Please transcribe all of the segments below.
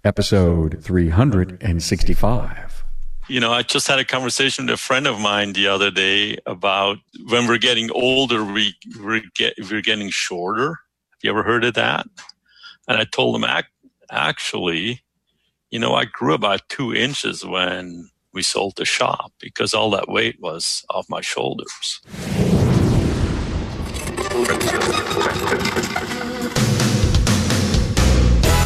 episode 365. You know, I just had a conversation with a friend of mine the other day about when we're getting older, we're getting shorter. Have you ever heard of that? And I told him, actually, you know, I grew about 2 inches when we sold the shop because all that weight was off my shoulders.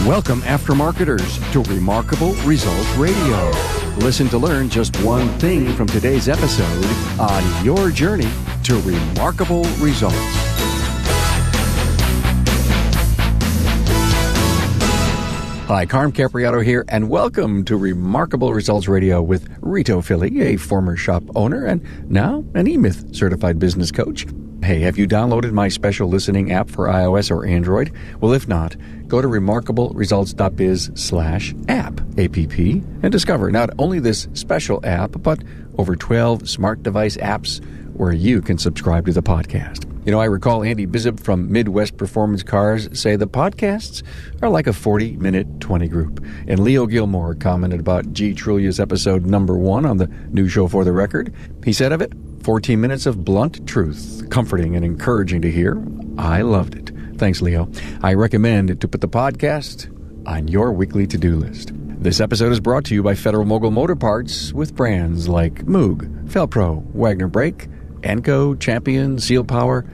Welcome, aftermarketers, to Remarkable Results Radio. Listen to learn just one thing from today's episode on your journey to remarkable results. Hi, Carm Capriato here, and welcome to Remarkable Results Radio with Reto Filli, a former shop owner and now an EMyth certified business coach. Hey, have you downloaded my special listening app for iOS or Android? Well, if not, go to remarkableresults.biz/app, A-P-P, and discover not only this special app, but over 12 smart device apps where you can subscribe to the podcast. You know, I recall Andy Bishop from Midwest Performance Cars say the podcasts are like a 40-minute 20 group. And Leo Gilmore commented about G. Trulia's episode number 1 on the new show For the Record. He said of it, 14 minutes of blunt truth, comforting and encouraging to hear. I loved it. Thanks, Leo. I recommend to put the podcast on your weekly to-do list. This episode is brought to you by Federal Mogul Motor Parts with brands like Moog, Felpro, Wagner Brake, Enco, Champion, Seal Power,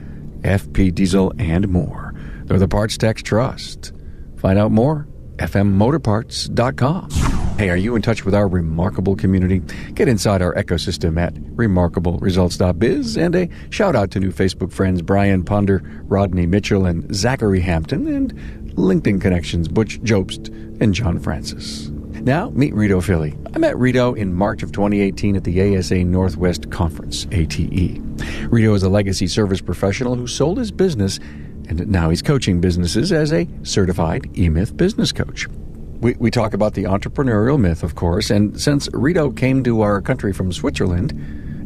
FP Diesel, and more. They're the parts techs trust. Find out more, fmmotorparts.com. Hey, are you in touch with our remarkable community? Get inside our ecosystem at remarkableresults.biz, and a shout out to new Facebook friends Brian Ponder, Rodney Mitchell, and Zachary Hampton, and LinkedIn connections Butch Jobst and John Francis. Now, meet Reto Filli. I met Reto in March of 2018 at the ASA Northwest Conference, ATE. Reto is a legacy service professional who sold his business, and now he's coaching businesses as a certified EMyth business coach. We talk about the entrepreneurial myth, of course, and since Reto came to our country from Switzerland,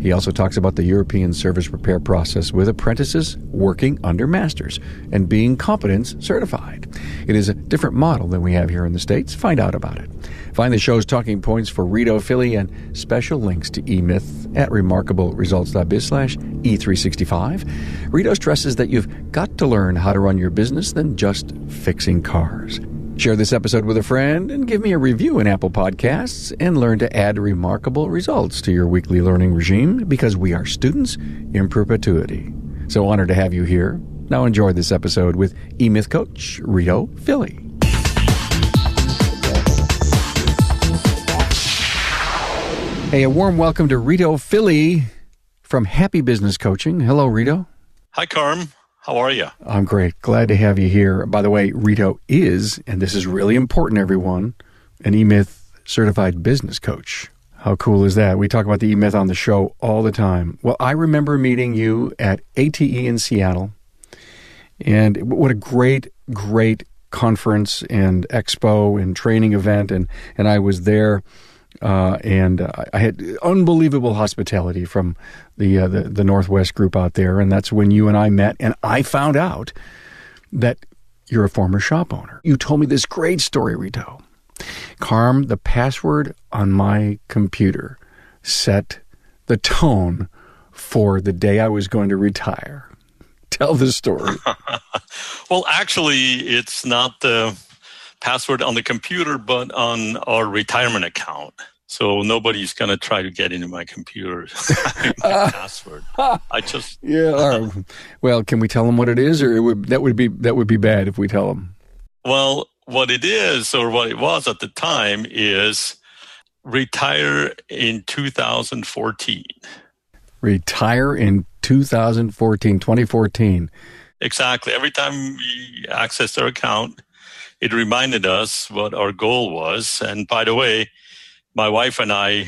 he also talks about the European service repair process with apprentices working under masters and being competence certified. It is a different model than we have here in the States. Find out about it. Find the show's talking points for Reto Filli and special links to EMyth at remarkableresults.biz/E365. Reto stresses that you've got to learn how to run your business than just fixing cars. Share this episode with a friend and give me a review in Apple Podcasts and learn to add remarkable results to your weekly learning regime because we are students in perpetuity. So honored to have you here. Now enjoy this episode with EMyth Coach Reto Filli. Hey, a warm welcome to Reto Filli from Happy Business Coaching. Hello, Reto. Hi, Carm. How are you? I'm great. Glad to have you here. By the way, Reto is, and this is really important, everyone, an EMyth certified business coach. How cool is that? We talk about the EMyth on the show all the time. Well, I remember meeting you at ATE in Seattle, and what a great conference and expo and training event, and I was there. And I had unbelievable hospitality from the Northwest group out there, and that's when you and I met, and I found out that you're a former shop owner. You told me this great story, Reto. Carm, the password on my computer set the tone for the day I was going to retire. Tell the story. Well, actually, it's not the password on the computer, but on our retirement account. So nobody's going to try to get into my computer. My password. I just Well, can we tell them what it is, or that would be bad if we tell them? Well, what it is, or what it was at the time, is retire in 2014. Retire in 2014. Exactly. Every time we accessed our account, it reminded us what our goal was. And by the way, my wife and I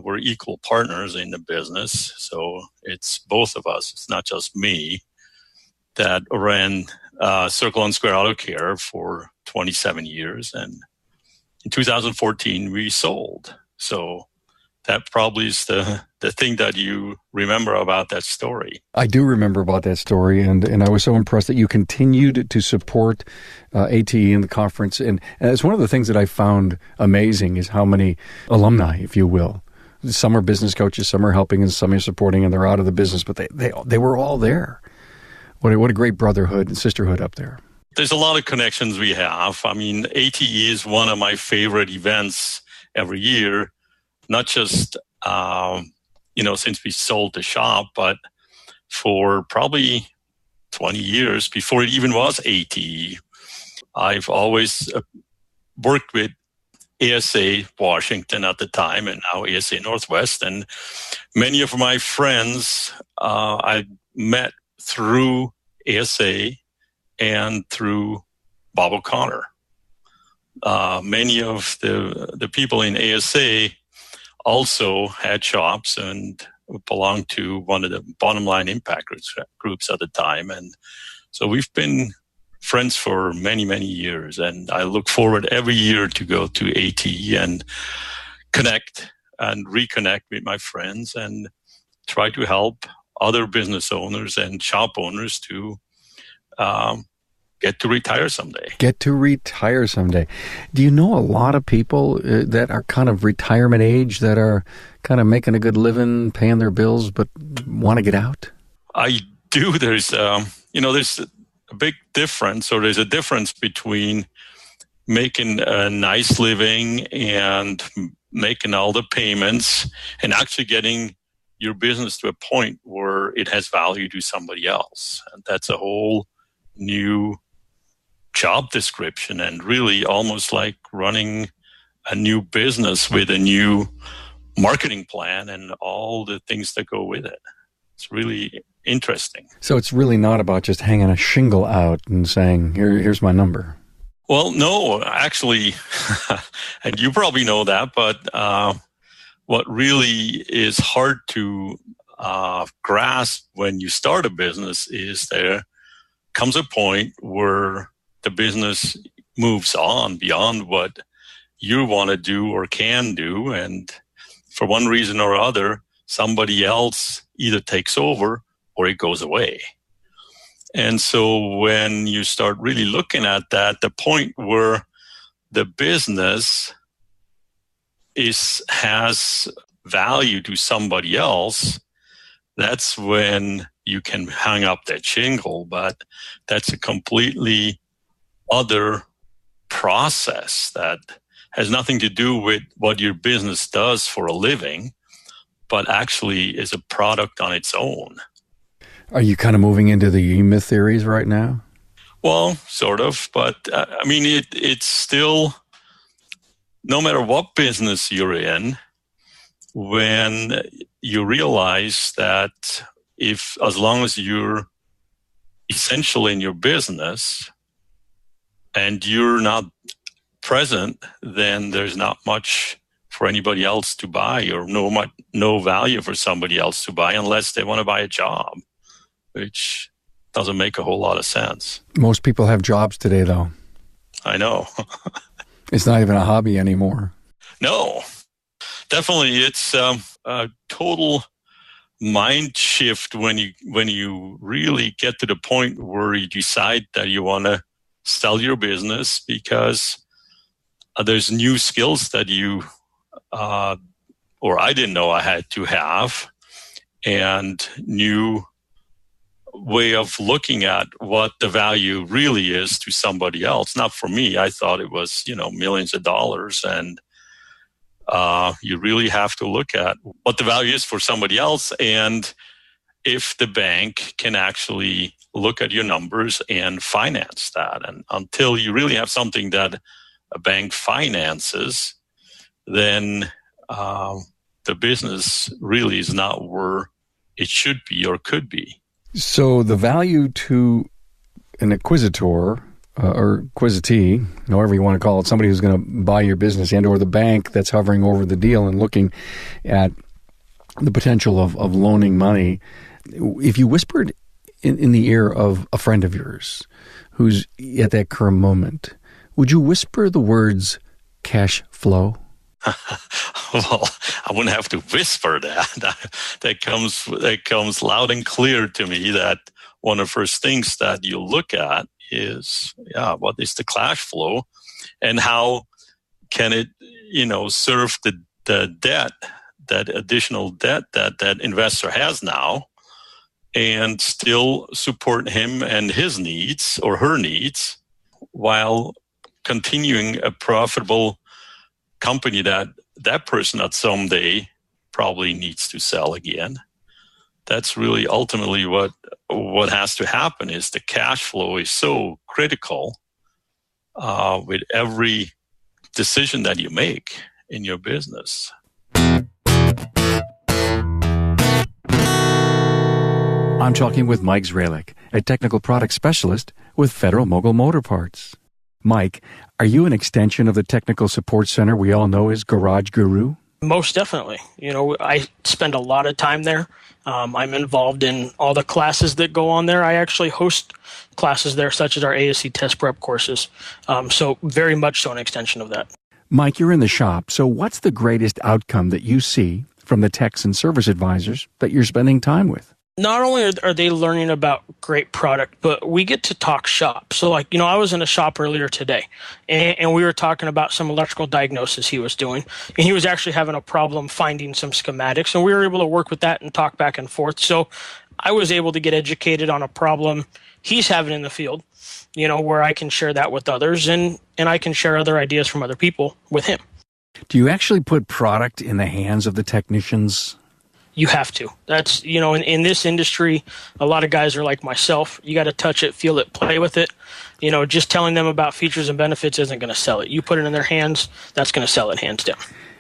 were equal partners in the business. So it's both of us. It's not just me that ran Circle and Square Auto Care for 27 years. And in 2014, we sold. So that probably is the thing that you remember about that story. I do remember about that story, and I was so impressed that you continued to support ATE in the conference. And it's one of the things that I found amazing is how many alumni, if you will. Some are business coaches, some are helping, and some are supporting, and they're out of the business, but they were all there. What a great brotherhood and sisterhood up there. There's a lot of connections we have. I mean, ATE is one of my favorite events every year, not just, since we sold the shop, but for probably 20 years before it even was ATE. I've always worked with ASA Washington at the time, and now ASA Northwest. And many of my friends I met through ASA and through Bob O'Connor. Many of the people in ASA also had shops and belonged to one of the bottom line impact groups at the time. And so we've been friends for many, many years. And I look forward every year to go to AT and connect and reconnect with my friends and try to help other business owners and shop owners to get to retire someday. Get to retire someday. Do you know a lot of people that are kind of retirement age that are kind of making a good living, paying their bills, but want to get out? I do. There's a big difference, or there's a difference between making a nice living and making all the payments and actually getting your business to a point where it has value to somebody else. And that's a whole new job description, and really almost like running a new business with a new marketing plan and all the things that go with it. It's really interesting. So it's really not about just hanging a shingle out and saying, here's my number. Well, no, actually, and you probably know that, but what really is hard to grasp when you start a business is there comes a point where the business moves on beyond what you want to do or can do. And for one reason or other, somebody else either takes over or it goes away. And so when you start really looking at that, the point where the business has value to somebody else, that's when you can hang up that shingle. But that's a completely other process that has nothing to do with what your business does for a living, but actually is a product on its own. Are you kind of moving into the EMyth theories right now? Well, sort of, but it's still, no matter what business you're in, when you realize that as long as you're essential in your business and you're not present, then there's not much for anybody else to buy, or no value for somebody else to buy unless they want to buy a job, which doesn't make a whole lot of sense. Most people have jobs today, though. I know. It's not even a hobby anymore. No, definitely. It's a total mind shift when you really get to the point where you decide that you want to sell your business, because there's new skills that you or I didn't know I had to have, and new way of looking at what the value really is to somebody else. Not for me. I thought it was, millions of dollars, and you really have to look at what the value is for somebody else, and if the bank can actually look at your numbers and finance that. And until you really have something that a bank finances, then the business really is not where it should be or could be. So the value to an acquisitor or acquisitee, however you want to call it, somebody who's going to buy your business, and or the bank that's hovering over the deal and looking at the potential of loaning money, if you whispered in the ear of a friend of yours who's at that current moment, would you whisper the words cash flow? Well, I wouldn't have to whisper that. That comes loud and clear to me that one of the first things that you look at is, what is the cash flow and how can it, serve the debt, that additional debt that investor has now, and still support him and his needs or her needs while continuing a profitable company that person at someday probably needs to sell again. That's really ultimately what has to happen. Is the cash flow is so critical with every decision that you make in your business. I'm talking with Mike Zralik, a technical product specialist with Federal Mogul Motor Parts. Mike, are you an extension of the technical support center we all know as Garage Guru? Most definitely. I spend a lot of time there. I'm involved in all the classes that go on there. I actually host classes there, such as our ASC test prep courses. So very much so an extension of that. Mike, you're in the shop. So what's the greatest outcome that you see from the techs and service advisors that you're spending time with? Not only are they learning about great product, but we get to talk shop. So I was in a shop earlier today and we were talking about some electrical diagnosis he was doing. And he was actually having a problem finding some schematics, and we were able to work with that and talk back and forth. So I was able to get educated on a problem he's having in the field, where I can share that with others and I can share other ideas from other people with him. Do you actually put product in the hands of the technicians? You have to. That's, in this industry, a lot of guys are like myself. You got to touch it, feel it, play with it. Just telling them about features and benefits isn't going to sell it. You put it in their hands, that's going to sell it hands down.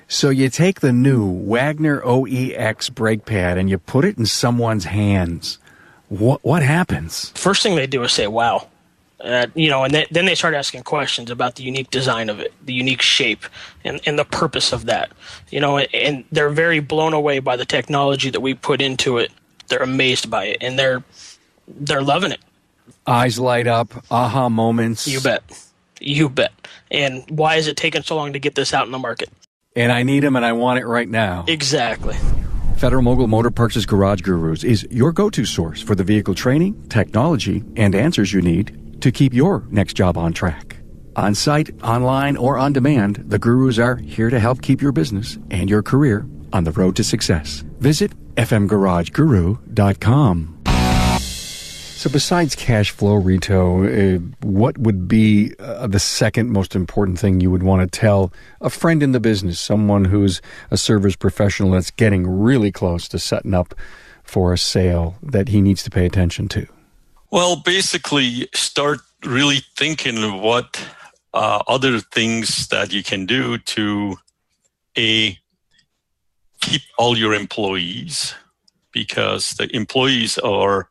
So you take the new Wagner OEX brake pad and you put it in someone's hands. What happens? First thing they do is say, wow. And then they start asking questions about the unique design of it, the unique shape, and the purpose of that. And they're very blown away by the technology that we put into it. They're amazed by it, and they're loving it. Eyes light up, aha moments. You bet. And why is it taking so long to get this out in the market? And I need them, and I want it right now. Exactly. Federal Mogul Motor Parts' Garage Gurus is your go-to source for the vehicle training, technology, and answers you need to keep your next job on track. On site, online, or on demand, the Gurus are here to help keep your business and your career on the road to success. Visit fmgarageguru.com. So besides cash flow, Reto, what would be the second most important thing you would want to tell a friend in the business, someone who's a service professional that's getting really close to setting up for a sale that he needs to pay attention to? Well, basically, start really thinking of what other things that you can do to keep all your employees, because the employees are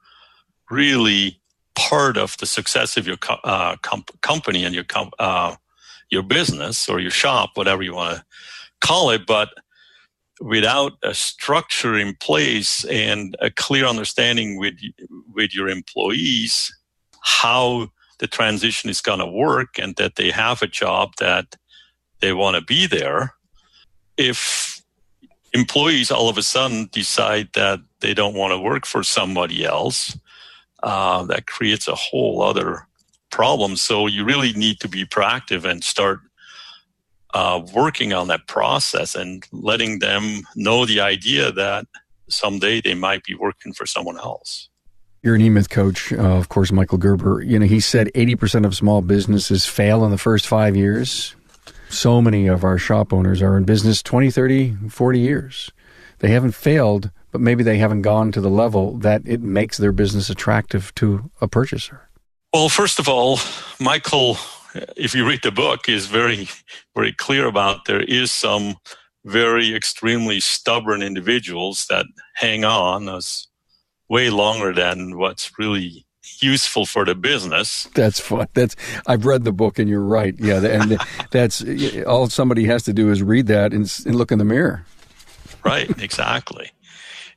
really part of the success of your company and your business or your shop, whatever you want to call it. But without a structure in place and a clear understanding with your employees how the transition is going to work and that they have a job that they want to be there, if employees all of a sudden decide that they don't want to work for somebody else, that creates a whole other problem. So you really need to be proactive and start working on that process and letting them know the idea that someday they might be working for someone else. You're an EMyth coach, of course, Michael Gerber. He said 80% of small businesses fail in the first 5 years. So many of our shop owners are in business 20, 30, 40 years. They haven't failed, but maybe they haven't gone to the level that it makes their business attractive to a purchaser. Well, first of all, Michael, if you read the book, is very, very clear about there is some very extremely stubborn individuals that hang on as way longer than what's really useful for the business. That's fun. I've read the book, and you're right. Yeah, and that's all somebody has to do is read that and look in the mirror. Right, exactly.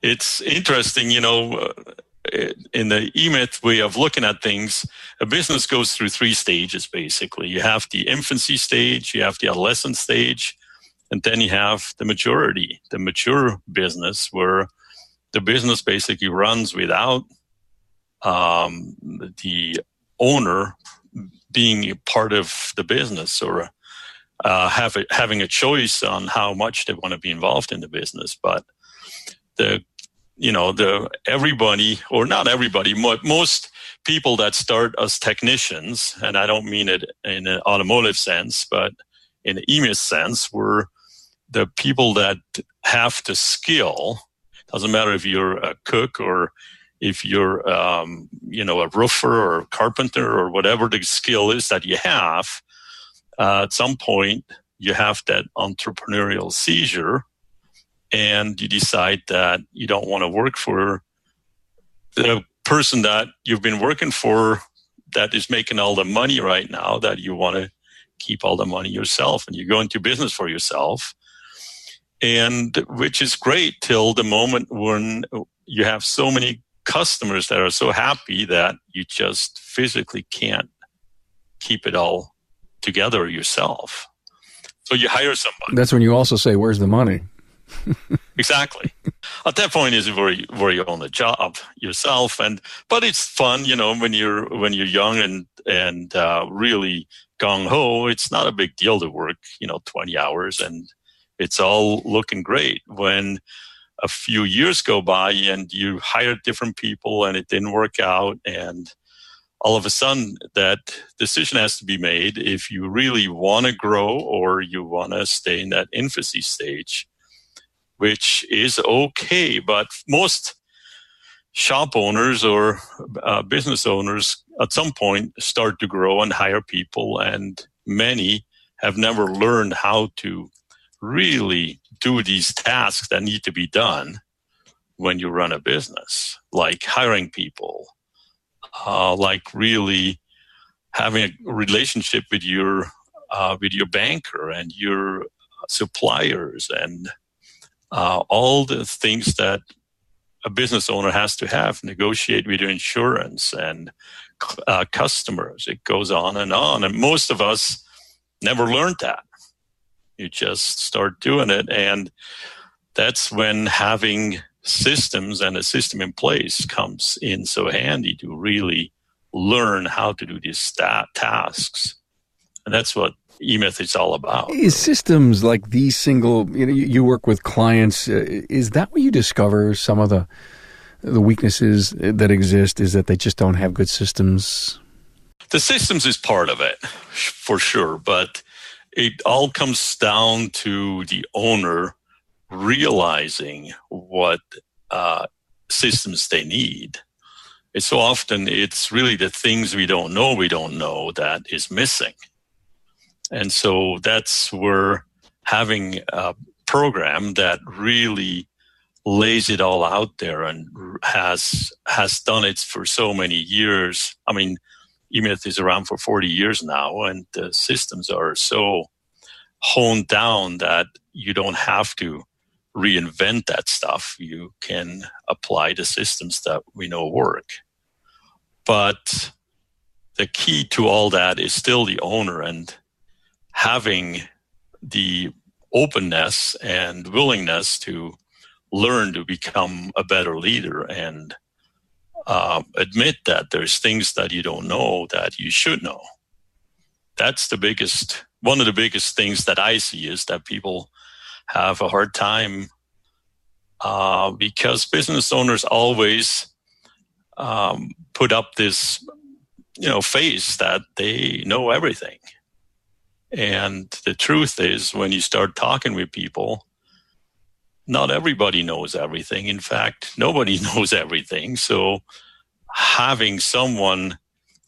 It's interesting, in the EMyth way of looking at things, a business goes through 3 stages, basically. You have the infancy stage, you have the adolescent stage, And then you have the mature business, where the business basically runs without the owner being a part of the business, or having a choice on how much they want to be involved in the business. But everybody, or not everybody, most people that start as technicians, and I don't mean it in an automotive sense, but in an EMyth sense, were the people that have the skill. Doesn't matter if you're a cook or if you're, a roofer or a carpenter or whatever the skill is that you have. At some point, you have that entrepreneurial seizure, and you decide that you don't want to work for the person that you've been working for that is making all the money right now, that you want to keep all the money yourself, and you go into business for yourself. And which is great till the moment when you have so many customers that are so happy that you just physically can't keep it all together yourself. So you hire somebody. That's when you also say, where's the money? Exactly. At that point is where you own the job yourself, but it's fun, when you're young and really gung ho. It's not a big deal to work 20 hours, and it's all looking great. When a few years go by and you hire different people and it didn't work out, and all of a sudden that decision has to be made if you really want to grow or you want to stay in that infancy stage, which is okay. But most shop owners or business owners at some point start to grow and hire people, and many have never learned how to really do these tasks that need to be done when you run a business, like hiring people, like really having a relationship with your banker and your suppliers, and all the things that a business owner has to have, negotiate with your insurance and customers. It goes on. And most of us never learned that. You just start doing it. And that's when having systems and a system in place comes in so handy to really learn how to do these tasks. And that's what EMyth is all about. Is systems like these single, you work with clients, is that where you discover some of the weaknesses that exist, is that they just don't have good systems? The systems is part of it, for sure, but it all comes down to the owner realizing what systems they need. It's so often it's really the things we don't know that is missing. And so that's where having a program that really lays it all out there and has done it for so many years. I mean, EMyth is around for 40 years now, and the systems are so honed down that you don't have to reinvent that stuff. You can apply the systems that we know work. But the key to all that is still the owner, and having the openness and willingness to learn to become a better leader and admit that there's things that you don't know that you should know. That's one of the biggest things that I see, is that people have a hard time because business owners always put up this, face that they know everything. And the truth is, when you start talking with people, not everybody knows everything. In fact, nobody knows everything. So having someone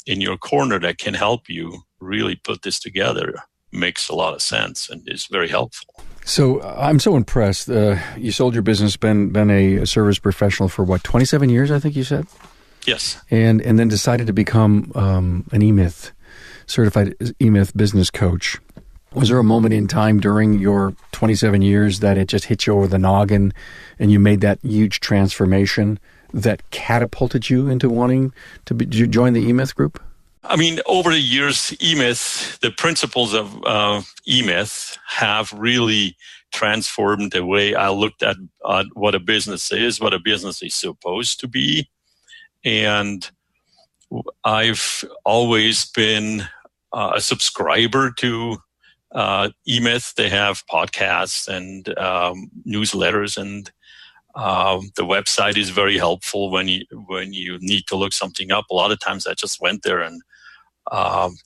in your corner that can help you really put this together makes a lot of sense and is very helpful. So I'm so impressed. You sold your business, been a service professional for 27 years, I think you said? Yes. And then decided to become an EMyth, certified EMyth business coach. Was there a moment in time during your 27 years that it just hit you over the noggin and you made that huge transformation that catapulted you into wanting to join the EMyth group? I mean, over the years, EMyth, the principles of EMyth have really transformed the way I looked at what a business is, what a business is supposed to be. And I've always been a subscriber to EMyth. They have podcasts and newsletters, and the website is very helpful when you need to look something up. A lot of times I just went there and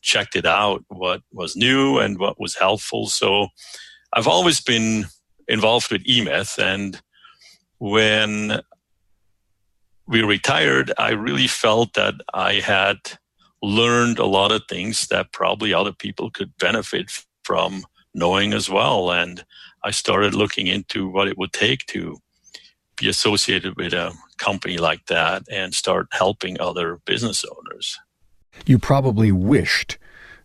checked it out, what was new and what was helpful. So I've always been involved with EMyth, and when we retired, I really felt that I had learned a lot of things that probably other people could benefit from knowing as well. And I started looking into what it would take to be associated with a company like that and start helping other business owners. You probably wished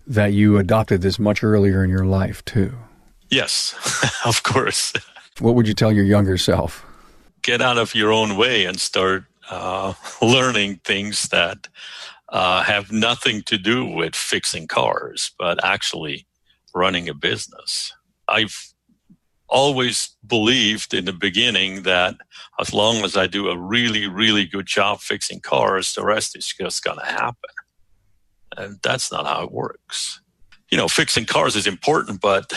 that you adopted this much earlier in your life, too. Yes, of course. What would you tell your younger self? Get out of your own way and start learning things that have nothing to do with fixing cars, but actually running a business. I've always believed in the beginning that as long as I do a really, really good job fixing cars, the rest is just going to happen. And that's not how it works. You know, fixing cars is important, but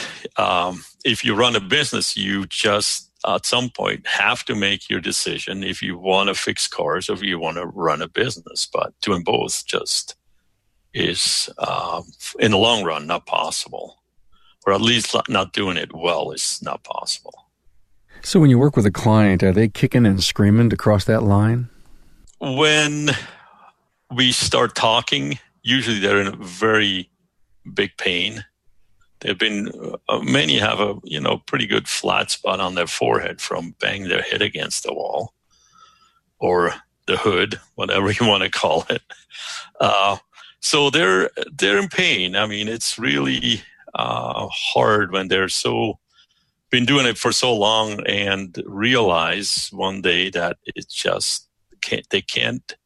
if you run a business, you just at some point have to make your decision if you want to fix cars or if you want to run a business. But doing both just is, in the long run, not possible. Or at least not doing it well is not possible. So when you work with a client, are they kicking and screaming to cross that line? When we start talking, usually they're in a very big pain. They've been, many have a, pretty good flat spot on their forehead from banging their head against the wall or the hood, whatever you want to call it. So they're in pain. I mean, it's really hard when they're been doing it for so long and realize one day that it's just they can't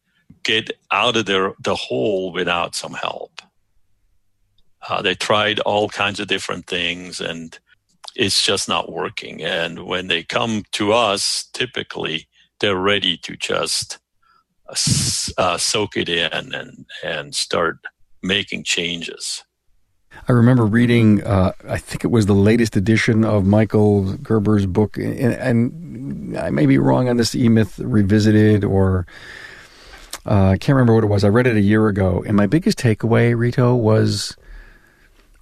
get out of the hole without some help. They tried all kinds of different things and it's just not working. And when they come to us, typically they're ready to just soak it in and start making changes. I remember reading, I think it was the latest edition of Michael Gerber's book, and I may be wrong on this, EMyth Revisited, or I can't remember what it was. I read it a year ago, and my biggest takeaway, Reto, was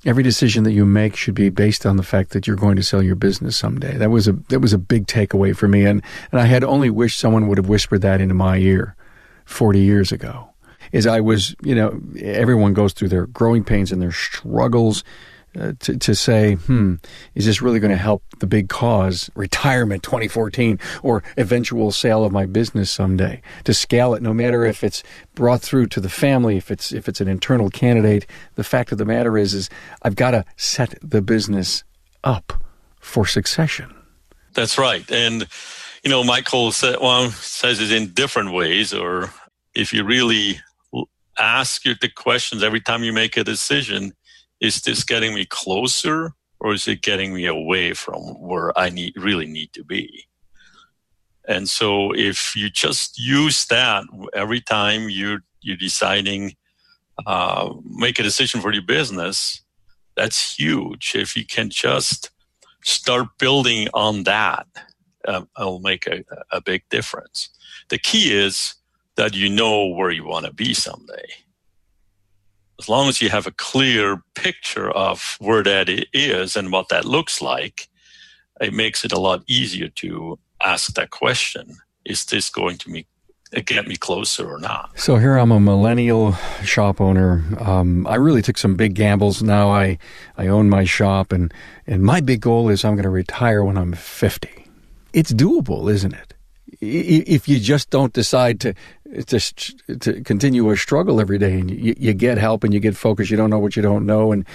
every decision that you make should be based on the fact that you're going to sell your business someday. That was a big takeaway for me, and I had only wished someone would have whispered that into my ear 40 years ago. Is I was, everyone goes through their growing pains and their struggles to say, is this really going to help the big cause, retirement 2014, or eventual sale of my business someday? To scale it, no matter if it's brought through to the family, if it's an internal candidate, the fact of the matter is I've got to set the business up for succession. That's right. And, Michael says it in different ways, or if you really ask the questions every time you make a decision, is this getting me closer or is it getting me away from where I really need to be? And so if you just use that every time you're deciding, make a decision for your business, that's huge. If you can just start building on that, it'll make a big difference. The key is that you know where you want to be someday. As long as you have a clear picture of where that is and what that looks like, it makes it a lot easier to ask that question. Is this going to get me closer or not? So here I'm a millennial shop owner. I really took some big gambles. Now I own my shop, and my big goal is I'm going to retire when I'm 50. It's doable, isn't it? If you just don't decide to continue a struggle every day, and you get help and you get focused, you don't know what you don't know, and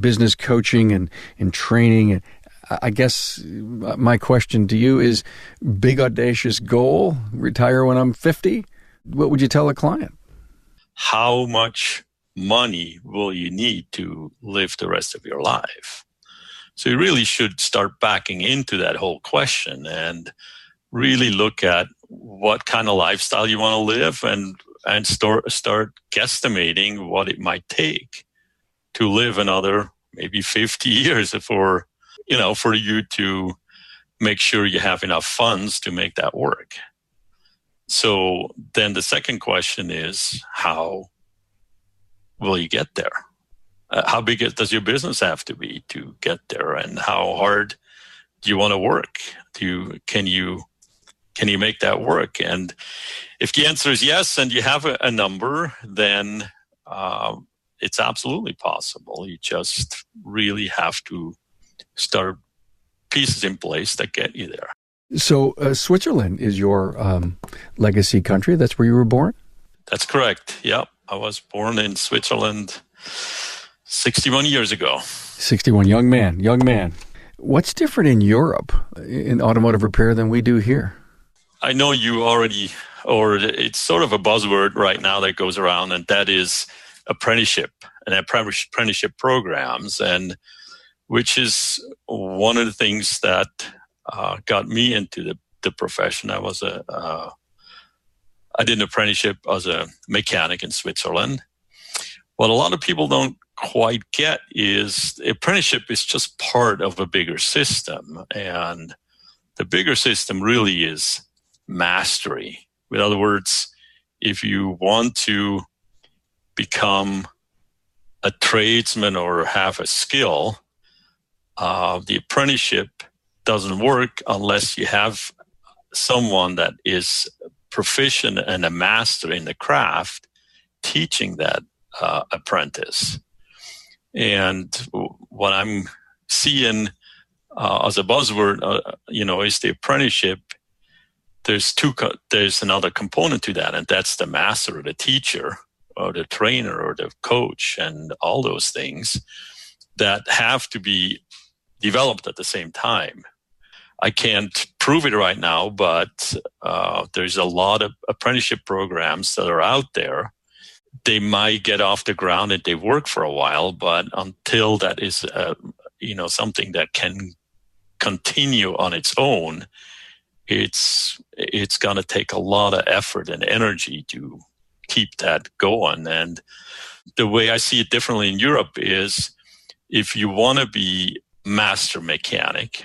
business coaching and training. And I guess my question to you is: big audacious goal, retire when I'm 50. What would you tell a client? How much money will you need to live the rest of your life? So you really should start backing into that whole question and really look at what kind of lifestyle you want to live and start guesstimating what it might take to live another maybe 50 years for you to make sure you have enough funds to make that work. So then the second question is, how will you get there? How big does your business have to be to get there? And how hard do you want to work? Can you make that work? And if the answer is yes, and you have a number, then it's absolutely possible. You just really have to start pieces in place that get you there. So Switzerland is your legacy country. That's where you were born? That's correct. Yeah. I was born in Switzerland 61 years ago. 61, young man. What's different in Europe in automotive repair than we do here? I know you already, or it's sort of a buzzword right now that goes around, and that is apprenticeship and apprenticeship programs, and which is one of the things that got me into the profession. I did an apprenticeship as a mechanic in Switzerland. What a lot of people don't quite get is apprenticeship is just part of a bigger system. And the bigger system really is mastery. In other words, if you want to become a tradesman or have a skill, the apprenticeship doesn't work unless you have someone that is proficient and a master in the craft teaching that apprentice. And what I'm seeing as a buzzword, is the apprenticeship. There's another component to that, and that's the master or the teacher or the trainer or the coach and all those things that have to be developed at the same time. I can't prove it right now, but there's a lot of apprenticeship programs that are out there. They might get off the ground and they work for a while, but until that is, something that can continue on its own, it's going to take a lot of effort and energy to keep that going. And the way I see it differently in Europe is, if you want to be master mechanic,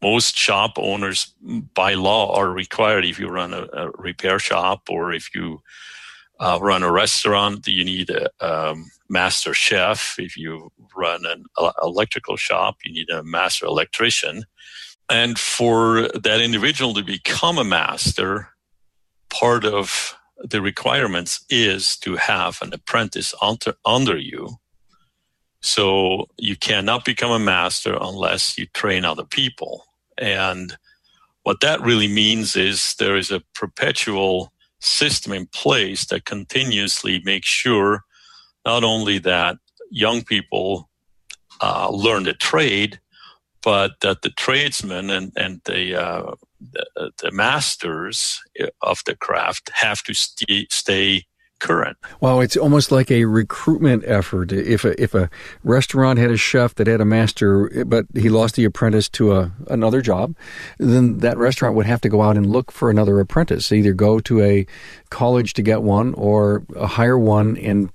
most shop owners by law are required. If you run a repair shop or if you run a restaurant, you need a master chef. If you run an electrical shop, you need a master electrician. And for that individual to become a master, part of the requirements is to have an apprentice under you. So you cannot become a master unless you train other people. And what that really means is there is a perpetual system in place that continuously makes sure not only that young people learn the trade, but that the tradesmen and the masters of the craft have to stay current. Wow, it's almost like a recruitment effort. If a restaurant had a chef that had a master, but he lost the apprentice to another job, then that restaurant would have to go out and look for another apprentice, either go to a college to get one or hire one and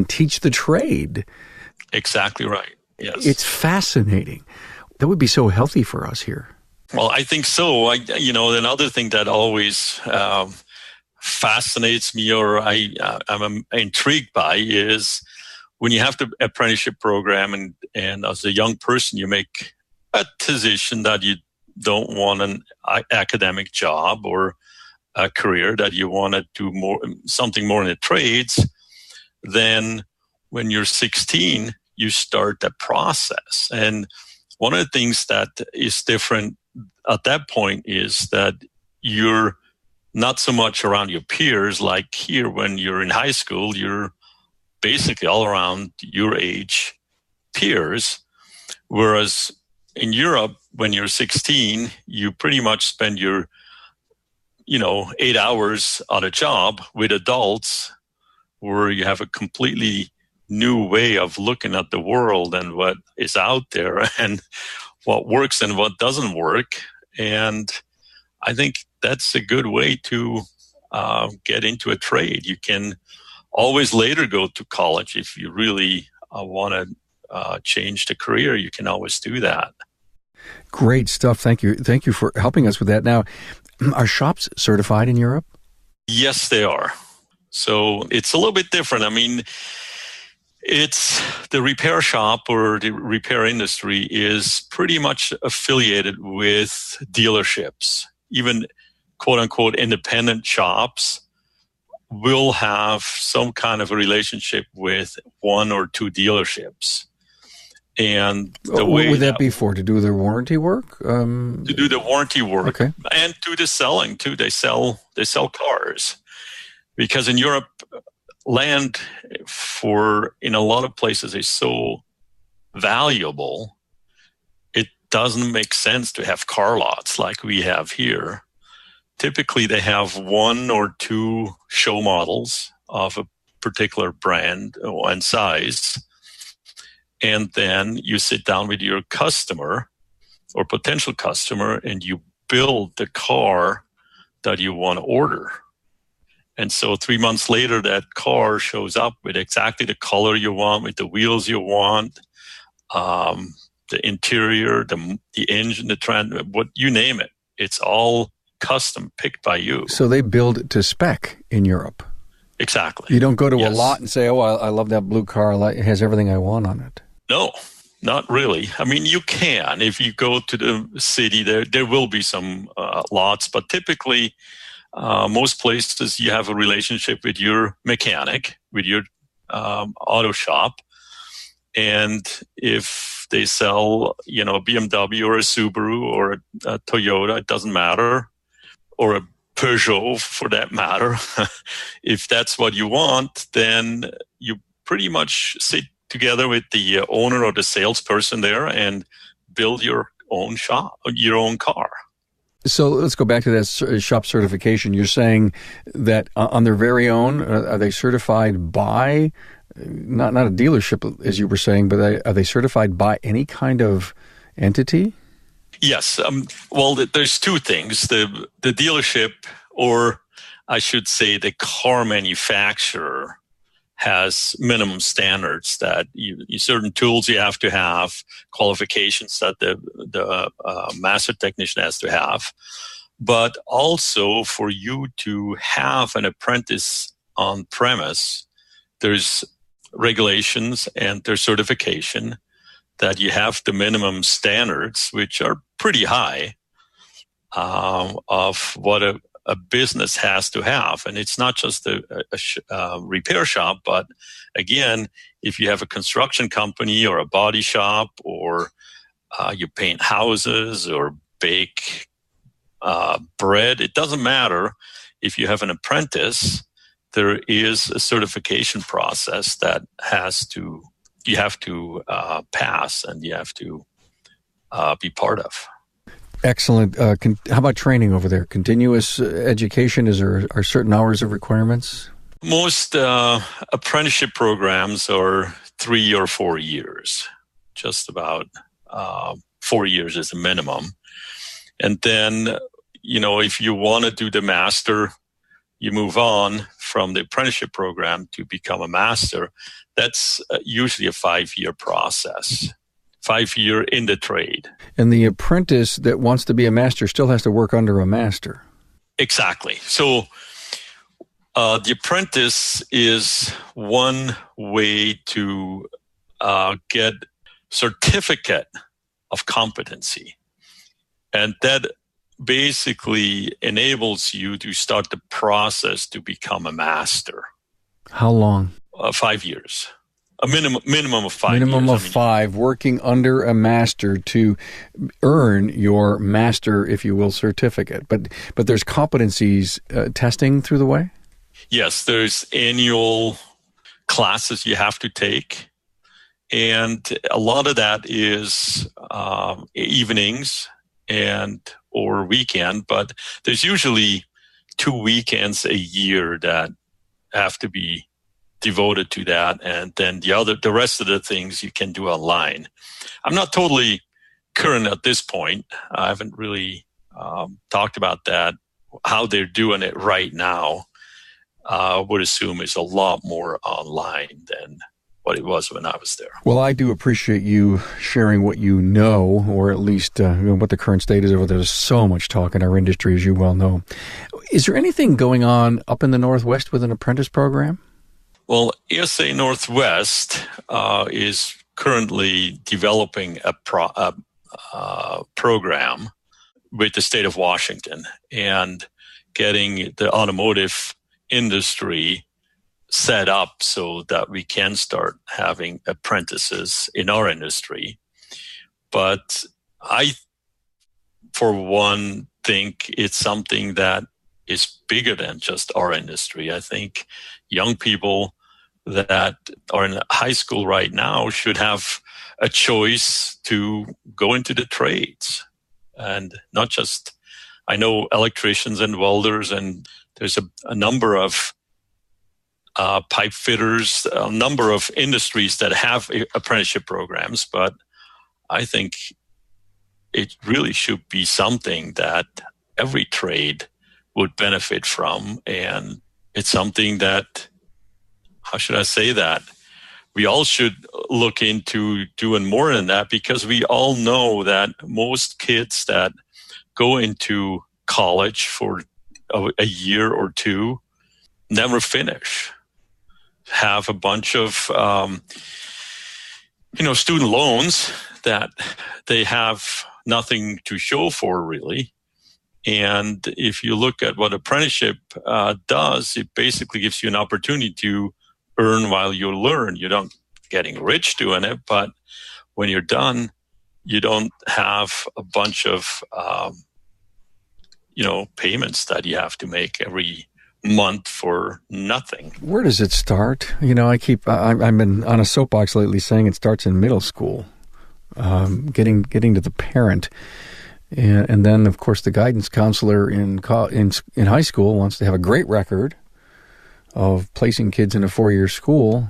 teach the trade. Exactly right. Yes. It's fascinating. That would be so healthy for us here. Well, I think so. Another thing that always fascinates me or I'm intrigued by is when you have the apprenticeship program and as a young person you make a decision that you don't want an academic job or a career, that you want to do something more in the trades, then when you're 16 you start the process. And one of the things that is different at that point is that you're not so much around your peers. Like here, when you're in high school, you're basically all around your age peers. Whereas in Europe, when you're 16, you pretty much spend your, 8 hours on a job with adults where you have a completely new way of looking at the world and what is out there and what works and what doesn't work. And I think that's a good way to get into a trade. You can always later go to college if you really want to change the career. You can always do that. Great stuff. Thank you. Thank you for helping us with that. Now, are shops certified in Europe? Yes, they are. So it's a little bit different. I mean, it's the repair shop or the repair industry is pretty much affiliated with dealerships. Even quote unquote independent shops will have some kind of a relationship with one or two dealerships. And the way what would that be for? To do their warranty work? To do the warranty work, okay. And do the selling too. They sell cars, because in Europe, land in a lot of places is so valuable. It doesn't make sense to have car lots like we have here. Typically, they have one or two show models of a particular brand and size. And then you sit down with your customer or potential customer and you build the car that you want to order. And so 3 months later, that car shows up with exactly the color you want, with the wheels you want, the interior, the engine, what you name it. It's all custom picked by you. So they build to spec in Europe. Exactly. You don't go to a lot and say, oh, I love that blue car. It has everything I want on it. No, not really. I mean, you can. If you go to the city, there will be some lots, but typically most places you have a relationship with your mechanic, with your auto shop. And if they sell, a BMW or a Subaru or a Toyota, it doesn't matter, or a Peugeot for that matter. If that's what you want, then you pretty much sit together with the owner or the salesperson there and build your own shop, your own car. So let's go back to that shop certification. You're saying that on their very own, are they certified by, not a dealership as you were saying, but are they certified by any kind of entity? Yes. Well, there's two things. The dealership, or I should say the car manufacturer, has minimum standards that certain tools you have to have, qualifications that the master technician has to have. But also for you to have an apprentice on premise, there's regulations and there's certification that you have the minimum standards, which are pretty high, of what a business has to have. And it's not just a repair shop, but again, if you have a construction company or a body shop, or you paint houses or bake bread, it doesn't matter. If you have an apprentice, there is a certification process that you have to pass and you have to be part of. Excellent. How about training over there? Continuous education? Are certain hours of requirements? Most apprenticeship programs are 3 or 4 years. Just about 4 years is the minimum. And then, if you want to do the master, you move on from the apprenticeship program to become a master. That's usually a 5-year process. 5-year in the trade. And the apprentice that wants to be a master still has to work under a master. Exactly. So the apprentice is one way to get certificate of competency. And that basically enables you to start the process to become a master. How long? 5 years. A minimum of 5 minimum years. Of 5, working under a master to earn your master, if you will, certificate. But there's competencies testing through the way? Yes, there's annual classes you have to take. And a lot of that is evenings or weekend, but there's usually 2 weekends a year that have to be devoted to that. And then the rest of the things you can do online. I'm not totally current at this point. I haven't really talked about that. How they're doing it right now, I would assume is a lot more online than what it was when I was there. Well, I do appreciate you sharing what you know, or at least what the current state is over there. There's so much talk in our industry, as you well know. Is there anything going on up in the Northwest with an apprentice program? Well, ESA Northwest is currently developing a program with the state of Washington and getting the automotive industry set up so that we can start having apprentices in our industry. But I, for one, think it's something that is bigger than just our industry. I think young people that are in high school right now should have a choice to go into the trades, and not just, I know electricians and welders, and there's a number of pipe fitters, a number of industries that have apprenticeship programs, but I think it really should be something that every trade would benefit from. And it's something that, how should I say that? We all should look into doing more than that, because we all know that most kids that go into college for a year or two never finish, have a bunch of student loans that they have nothing to show for, really. And if you look at what apprenticeship does, it basically gives you an opportunity to earn while you learn. You don't getting rich doing it, but when you're done, you don't have a bunch of payments that you have to make every month for nothing. Where does it start? I've been on a soapbox lately saying it starts in middle school, getting to the parent. And then, of course, the guidance counselor in high school wants to have a great record of placing kids in a 4-year school.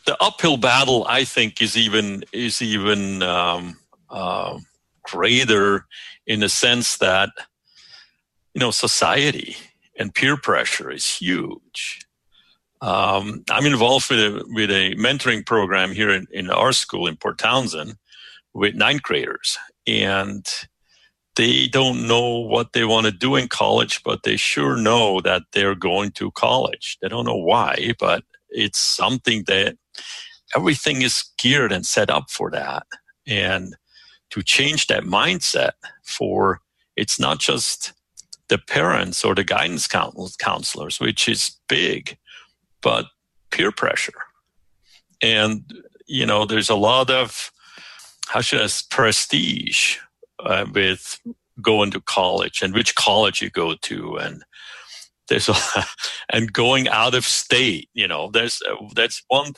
The uphill battle, I think, is even greater in the sense that society and peer pressure is huge. I'm involved with a mentoring program here in our school in Port Townsend with 9th graders, and they don't know what they want to do in college, but they sure know that they're going to college. They don't know why, but it's something that everything is geared and set up for that. And to change that mindset for, it's not just the parents or the guidance counselors, which is big, but peer pressure. And, there's a lot of, prestige with going to college and which college you go to, and there's and going out of state. That's one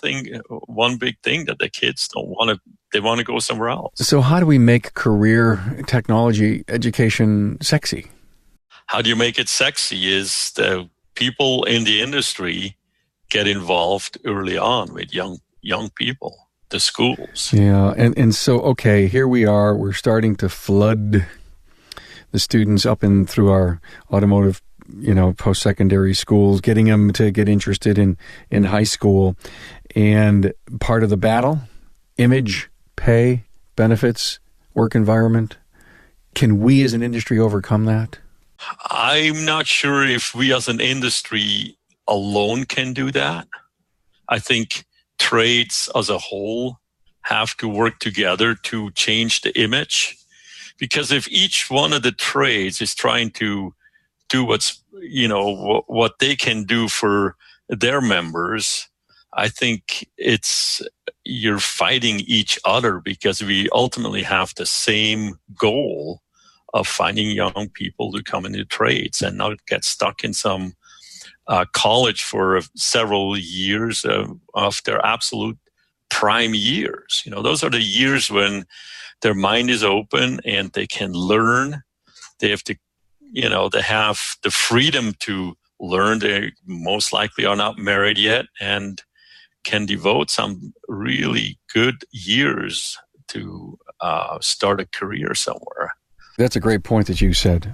big thing that the kids don't want to. They want to go somewhere else. So how do we make career technology education sexy? How do you make it sexy is the people in the industry get involved early on with young people. The schools. Yeah, and so, okay, here we are. We're starting to flood the students up and through our automotive, post-secondary schools, getting them to get interested in high school. And part of the battle, image, pay, benefits, work environment. Can we as an industry overcome that? I'm not sure if we as an industry alone can do that. I think trades as a whole have to work together to change the image, because if each one of the trades is trying to do what they can do for their members, I think you're fighting each other, because we ultimately have the same goal of finding young people to come into trades and not get stuck in some college for several years of their absolute prime years. Those are the years when their mind is open and they can learn. They have to, they have the freedom to learn. They most likely are not married yet, and can devote some really good years to start a career somewhere. That's a great point that you said.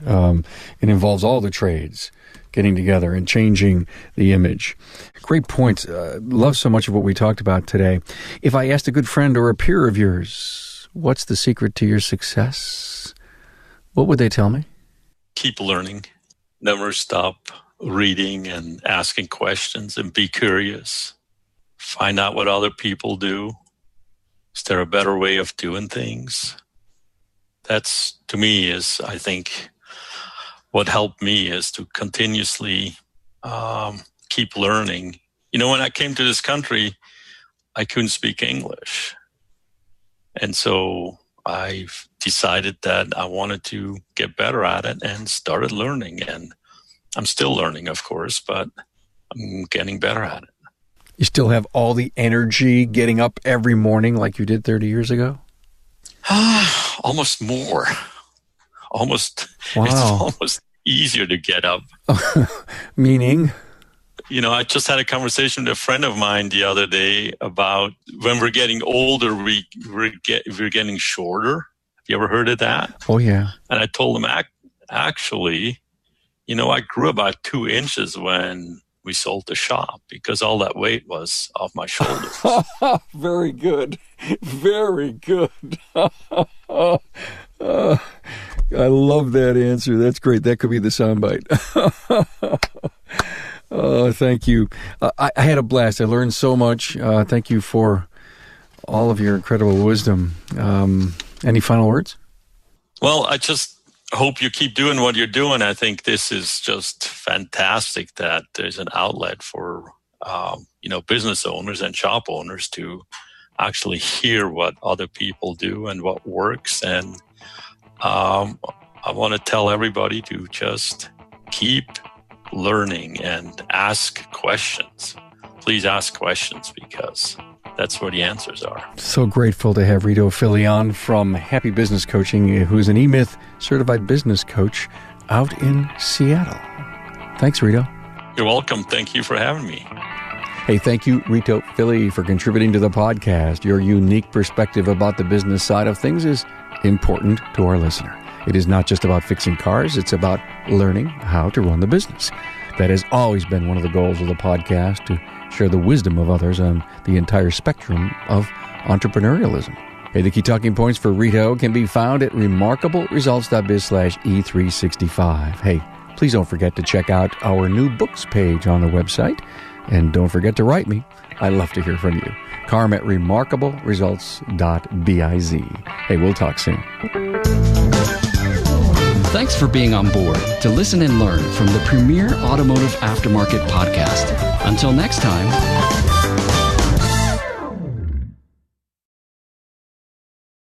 It involves all the trades getting together and changing the image. Great points. Love so much of what we talked about today. If I asked a good friend or a peer of yours, what's the secret to your success? What would they tell me? Keep learning. Never stop reading and asking questions, and be curious. Find out what other people do. Is there a better way of doing things? That's, to me, is, I think, what helped me is to continuously keep learning. You know, when I came to this country, I couldn't speak English. And so I've decided that I wanted to get better at it and started learning. And I'm still learning, of course, but I'm getting better at it. You still have all the energy getting up every morning like you did 30 years ago? Almost more. Almost. Wow. It's almost easier to get up. Meaning? You know, I just had a conversation with a friend of mine the other day about when we're getting older, we're getting shorter. Have you ever heard of that? Oh, yeah. And I told him, actually, you know, I grew about 2 inches when we sold the shop because all that weight was off my shoulders. Very good. Very good. I love that answer. That's great. That could be the soundbite. Thank you. I had a blast. I learned so much. Thank you for all of your incredible wisdom. Any final words? Well, I just hope you keep doing what you're doing. I think this is just fantastic that there's an outlet for, business owners and shop owners to actually hear what other people do and what works. And I want to tell everybody to just keep learning and ask questions. Please ask questions because that's where the answers are. So grateful to have Reto Filli on from Happy Business Coaching, who's an EMyth certified business coach out in Seattle. Thanks, Reto. You're welcome. Thank you for having me. Hey, thank you, Reto Filli, for contributing to the podcast. Your unique perspective about the business side of things is important to our listener. It is not just about fixing cars. It's about learning how to run the business. That has always been one of the goals of the podcast, to share the wisdom of others on the entire spectrum of entrepreneurialism. Hey, the key talking points for Reto can be found at remarkableresults.biz/E365. Hey, please don't forget to check out our new books page on the website. And don't forget to write me. I love to hear from you. Carm at remarkableresults.biz. Hey, we'll talk soon. Thanks for being on board to listen and learn from the premier automotive aftermarket podcast. Until next time.